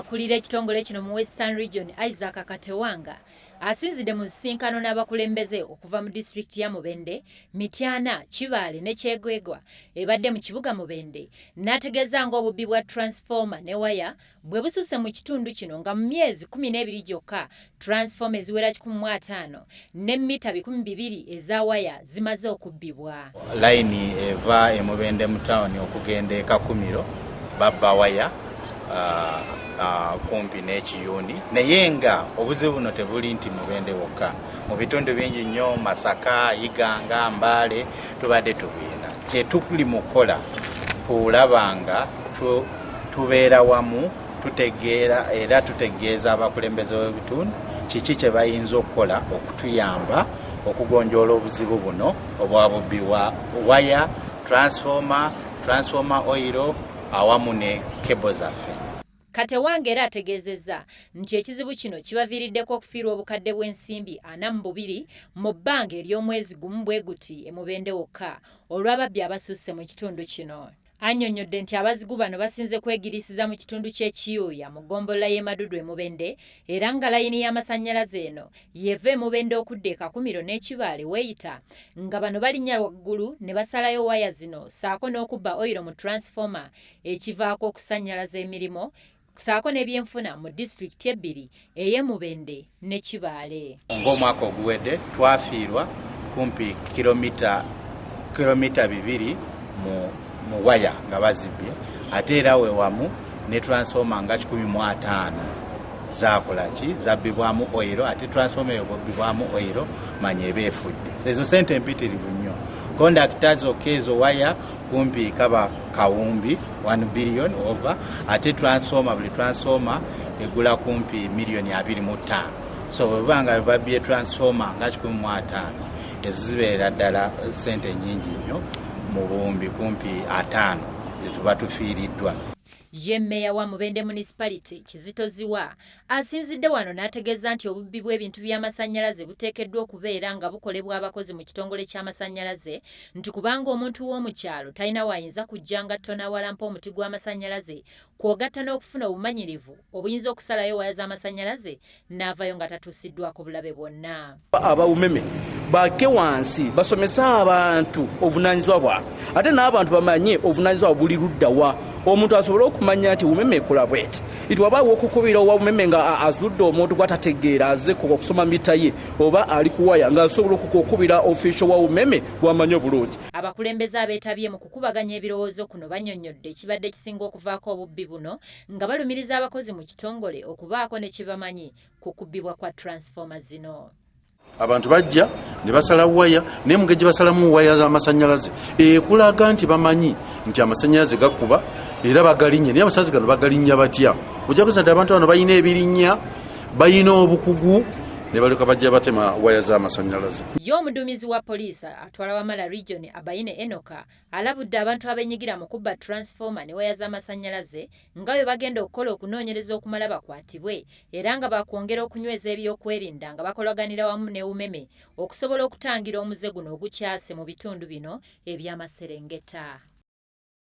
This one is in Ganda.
Akulira ekitongole kino mu Western Region Isaac Katewanga asinzidde mu nsisinkano n'abakulembeze okuva mu disitulikiti ya Mubende, Mityana, Kibaale ne Kyegwegwa ebadde mu kibuga Mubende n'ategeeza ng'obubbi bwa transformer ne waya bwe bususse mu kitundu kino nga mu myezi 12 gyokka transformer eziwera 150 ne mita 200 eza waya zimaze okubbibwa. Layini eva e Mubende mu town okugenda e Kakumiro babba waya kumpi n'ekiyuni naye nga obuzibu buno tebuli nti Mubende wokka. Mu bitundu bingi nnyo Masaka, Iganga, Mbale tubadde tubiina. Kye tukuli mu kukola kulabanga tubeera wamu, tutegeera era tutegeeza abakulembeze b'ebitundu kiki kye bayinza okukola okutuyamba okugonjoola obuzibu buno obwabubbi wa waya, transformer oil awamu ne kebo zaffe. Katewanga era ategeezezza nti ekizibu kino kibaviiriddeko okufiirwa obukadde bw'ensimbi 42 mu bbanga ery'omwezi gumu bwe guti e Mubende wokka olw'ababbi abasusse mu kitundu kino. Annyonnyodde nti abazigu bano basinze kwegirisiza mu kitundu ky'Ekiyuuya mu ggombolola y'e Madudu e Mubende era nga layini y'amasannyalaze eno yeva e Mubende okudda e Kakumiro n'Ekibaale weeyita nga bano balinnya waggulu ne basalayo waya zino saako n'okubba oyiro mu transformer ekivaako okusannyalaza emirimu saako n'ebyenfuna mu disitulikiti ebbiri ey'e Mubende ne Kibaale. Ng'omwaka oguwedde twafiirwa kumpi kilomita 2 mu waya nga bazibbye ate era we wamu ne transformer nga 150 zakola ki zabbibwamu oyiro ate transformer yobbibwamu oyiro manya ebeefudde. Ezo sente mpitirivu nnyo. Conductors okezo waya kumpi kaba kawumbi 1 billion over ate transformer buli transformer egula kumpi milioni 25. So bwebanga babbye transformer nga 150 ezo zibeera ddala sente nnyingi nnyo mu buwumbi kumpi 5 zetuba tufiiriddwa. Ye Mmeeya wa Mubende Municipality Kizito Ziwa asinzidde wano n'ategeeza nti obubbi bw'ebintu by'amasannyalaze buteekeddwa okubeera nga bukolebwa abakozi mu kitongole ky'amasannyalaze nti kubanga omuntu w'omu kyalo talina wayinza kujja nga tonawalampa omuti gw'amasannyalaze kwogatta n'okufuna obumanyirivu obuyinza okusalayo waya z'amasannyalaze n'avayo nga tatuusiddwako bulabe bwonna. Abawumeme bake wansi basomesa abantu obuvunaanyizibwa bwabwe ate n'abantu bamanye obuvunaanyizibwa buli ludda wa omuntu asobole okumanya nti umeme ekola bweti iti wabaawo okukubira owa umeme nga azudde omuntu gwatategeera azze okusoma mita ye oba ali kuwaya nga asobola okukubira official wa umeme gwamanye obulungi. Abakulembeze abeetabye mu kukubaganya ebirowoozo kuno bannyonnyodde ekibadde kisinga okuvaako obubbi buno nga balumiriza abakozi mu kitongole okubaako ne kibamanyi ku kubbibwa kwa transformer zino. Abantu bajja ne basala waya naye mu ngeri basalamu waya z'amasannyalaze ekulaga nti bamanyi nti amasannyalaze gakuba era bagalinnya naye amasannyalaze gano bagalinnya batya. Ojja kusa nti abantu bano balina ebirinnya balina obukugu ne baleka bajja batema waya z'amasannyalaze. Ye omuduumizi wa poliisi atwala Wamala Region Abayine Enoka alabudde abantu abenyigira mu kubba transformer ne waya z'amasannyalaze nga bwe bagenda okukola okunoonyereza okumala bakwatibwe era nga bakwongera okunyweza ebyokwerinda nga bakolaganira wamu ne umeme okusobola okutangira omuze guno ogukyase mu bitundu bino eby'amaserengeta.